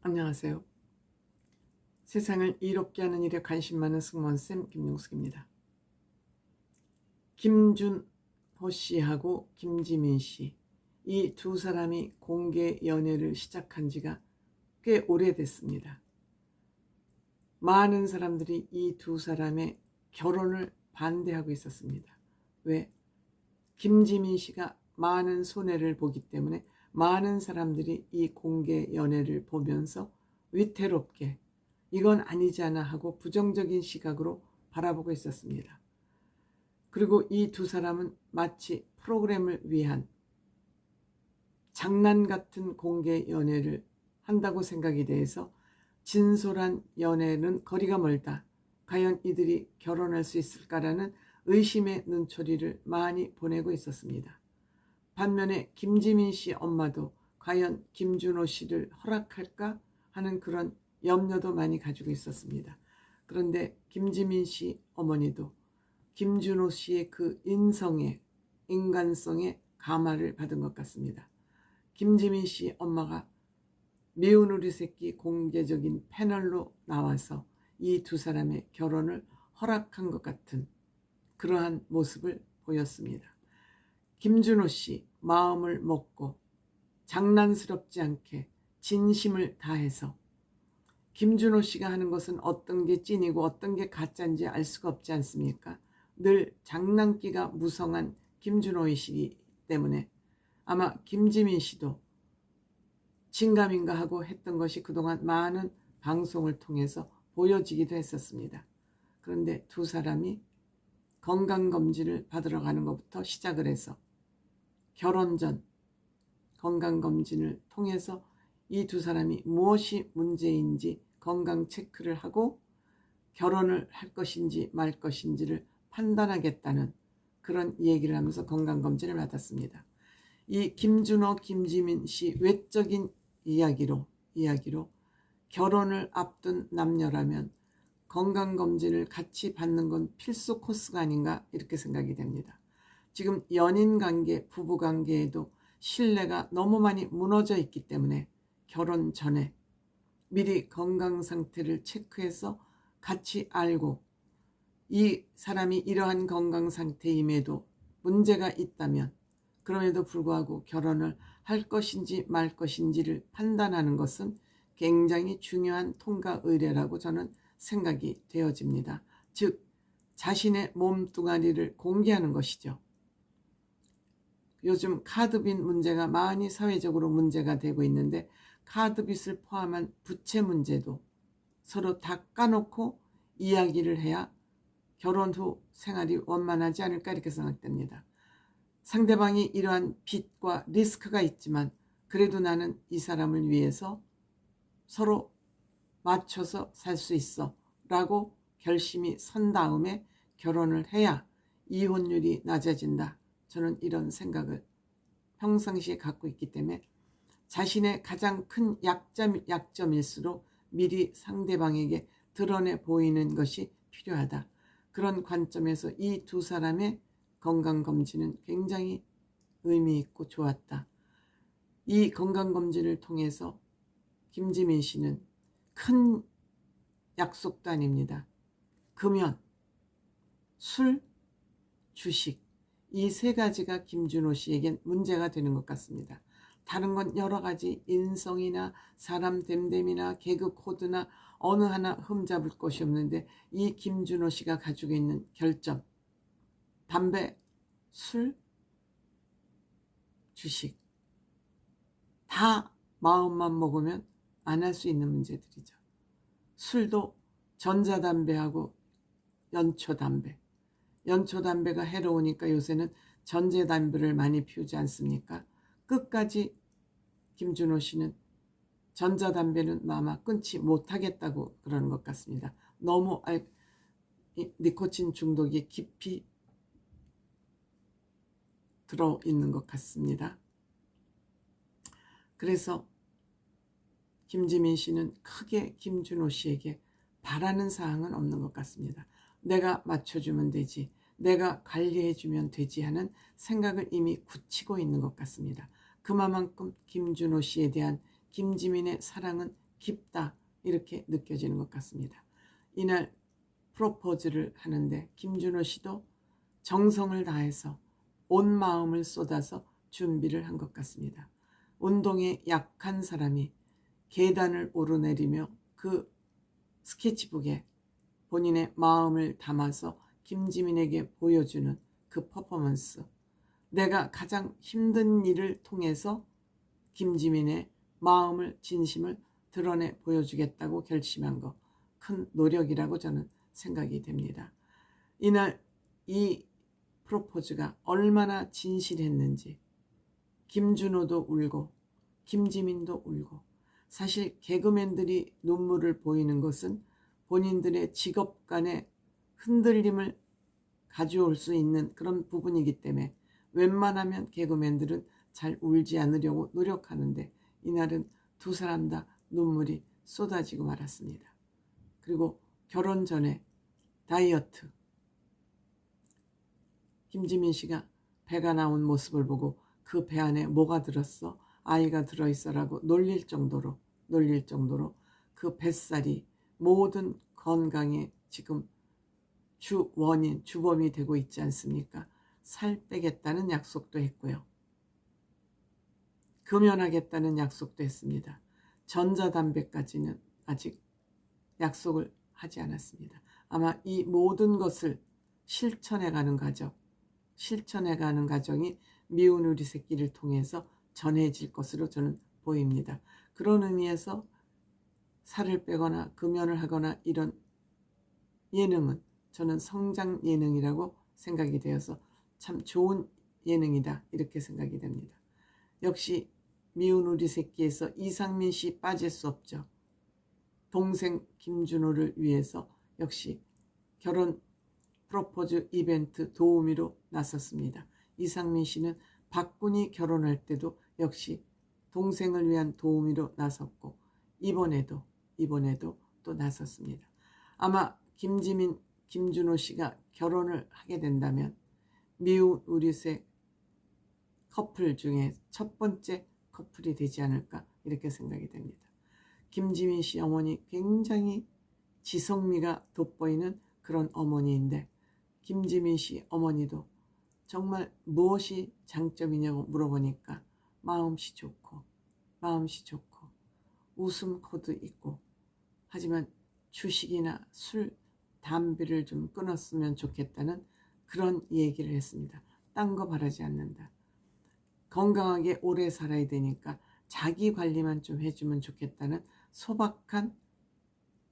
안녕하세요. 세상을 이롭게 하는 일에 관심 많은 승무원쌤 김용숙입니다. 김준호 씨하고 김지민 씨, 이 두 사람이 공개 연애를 시작한 지가 꽤 오래됐습니다. 많은 사람들이 이 두 사람의 결혼을 반대하고 있었습니다. 왜? 김지민 씨가 많은 손해를 보기 때문에 많은 사람들이 이 공개 연애를 보면서 위태롭게 이건 아니지 않아 하고 부정적인 시각으로 바라보고 있었습니다. 그리고 이 두 사람은 마치 프로그램을 위한 장난 같은 공개 연애를 한다고 생각이 돼서 진솔한 연애는 거리가 멀다. 과연 이들이 결혼할 수 있을까라는 의심의 눈초리를 많이 보내고 있었습니다. 반면에 김지민 씨 엄마도 과연 김준호 씨를 허락할까 하는 그런 염려도 많이 가지고 있었습니다. 그런데 김지민 씨 어머니도 김준호 씨의 그 인성에, 인간성에 감화를 받은 것 같습니다. 김지민 씨 엄마가 미운 우리 새끼 공개적인 패널로 나와서 이 두 사람의 결혼을 허락한 것 같은 그러한 모습을 보였습니다. 김준호 씨 마음을 먹고 장난스럽지 않게 진심을 다해서, 김준호 씨가 하는 것은 어떤 게 찐이고 어떤 게 가짜인지 알 수가 없지 않습니까? 늘 장난기가 무성한 김준호 씨이기 때문에 아마 김지민 씨도 진감인가 하고 했던 것이 그동안 많은 방송을 통해서 보여지기도 했었습니다. 그런데 두 사람이 건강검진을 받으러 가는 것부터 시작을 해서 결혼 전 건강검진을 통해서 이 두 사람이 무엇이 문제인지 건강 체크를 하고 결혼을 할 것인지 말 것인지를 판단하겠다는 그런 얘기를 하면서 건강검진을 받았습니다. 이 김준호, 김지민 씨 외적인 이야기로 결혼을 앞둔 남녀라면 건강검진을 같이 받는 건 필수 코스가 아닌가 이렇게 생각이 됩니다. 지금 연인관계, 부부관계에도 신뢰가 너무 많이 무너져 있기 때문에 결혼 전에 미리 건강 상태를 체크해서 같이 알고 이 사람이 이러한 건강 상태임에도 문제가 있다면 그럼에도 불구하고 결혼을 할 것인지 말 것인지를 판단하는 것은 굉장히 중요한 통과 의례라고 저는 생각이 되어집니다. 즉 자신의 몸뚱아리를 공개하는 것이죠. 요즘 카드빚 문제가 많이 사회적으로 문제가 되고 있는데 카드빚을 포함한 부채 문제도 서로 다 까놓고 이야기를 해야 결혼 후 생활이 원만하지 않을까 이렇게 생각됩니다. 상대방이 이러한 빚과 리스크가 있지만 그래도 나는 이 사람을 위해서 서로 맞춰서 살 수 있어 라고 결심이 선 다음에 결혼을 해야 이혼율이 낮아진다. 저는 이런 생각을 평상시에 갖고 있기 때문에 자신의 가장 큰 약점일수록 미리 상대방에게 드러내 보이는 것이 필요하다. 그런 관점에서 이 두 사람의 건강검진은 굉장히 의미 있고 좋았다. 이 건강검진을 통해서 김지민 씨는 큰 약속도 아닙니다. 금연, 술, 주식 이 세 가지가 김준호 씨에겐 문제가 되는 것 같습니다. 다른 건 여러 가지 인성이나 사람 됨됨이나 개그 코드나 어느 하나 흠잡을 것이 없는데 이 김준호 씨가 가지고 있는 결점, 담배, 술, 주식 다 마음만 먹으면 안 할 수 있는 문제들이죠. 술도 전자담배하고 연초담배가 해로우니까 요새는 전자담배를 많이 피우지 않습니까? 끝까지 김준호 씨는 전자담배는 아마 끊지 못하겠다고 그러는 것 같습니다. 너무 니코틴 중독이 깊이 들어있는 것 같습니다. 그래서 김지민 씨는 크게 김준호 씨에게 바라는 사항은 없는 것 같습니다. 내가 맞춰주면 되지, 내가 관리해주면 되지 하는 생각을 이미 굳히고 있는 것 같습니다. 그만큼 김준호 씨에 대한 김지민의 사랑은 깊다 이렇게 느껴지는 것 같습니다. 이날 프로포즈를 하는데 김준호 씨도 정성을 다해서 온 마음을 쏟아서 준비를 한 것 같습니다. 운동에 약한 사람이 계단을 오르내리며 그 스케치북에 본인의 마음을 담아서 김지민에게 보여주는 그 퍼포먼스. 내가 가장 힘든 일을 통해서 김지민의 마음을, 진심을 드러내 보여주겠다고 결심한 거, 큰 노력이라고 저는 생각이 됩니다. 이날 이 프로포즈가 얼마나 진실했는지 김준호도 울고 김지민도 울고, 사실 개그맨들이 눈물을 보이는 것은 본인들의 직업 간의 흔들림을 가져올 수 있는 그런 부분이기 때문에 웬만하면 개그맨들은 잘 울지 않으려고 노력하는데 이날은 두 사람 다 눈물이 쏟아지고 말았습니다. 그리고 결혼 전에 다이어트, 김지민 씨가 배가 나온 모습을 보고 그 배 안에 뭐가 들었어? 아이가 들어있어라고 놀릴 정도로 그 뱃살이 모든 건강에 지금 주원인, 주범이 되고 있지 않습니까? 살 빼겠다는 약속도 했고요. 금연하겠다는 약속도 했습니다. 전자담배까지는 아직 약속을 하지 않았습니다. 아마 이 모든 것을 실천해가는 과정이 미운 우리 새끼를 통해서 전해질 것으로 저는 보입니다. 그런 의미에서 살을 빼거나 금연을 하거나 이런 예능은 저는 성장 예능이라고 생각이 되어서 참 좋은 예능이다 이렇게 생각이 됩니다. 역시 미운 우리 새끼에서 이상민 씨 빠질 수 없죠. 동생 김준호를 위해서 역시 결혼 프로포즈 이벤트 도우미로 나섰습니다. 이상민 씨는 박군이 결혼할 때도 역시 동생을 위한 도우미로 나섰고 이번에도 또 나섰습니다. 아마 김지민, 김준호 씨가 결혼을 하게 된다면 미운 우리 새 커플 중에 첫 번째 커플이 되지 않을까 이렇게 생각이 됩니다. 김지민 씨 어머니 굉장히 지성미가 돋보이는 그런 어머니인데 김지민 씨 어머니도 정말 무엇이 장점이냐고 물어보니까 마음씨 좋고 웃음 코드 있고, 하지만 주식이나 술, 담배를 좀 끊었으면 좋겠다는 그런 얘기를 했습니다. 딴 거 바라지 않는다. 건강하게 오래 살아야 되니까 자기 관리만 좀 해주면 좋겠다는 소박한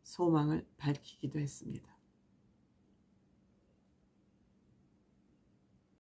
소망을 밝히기도 했습니다.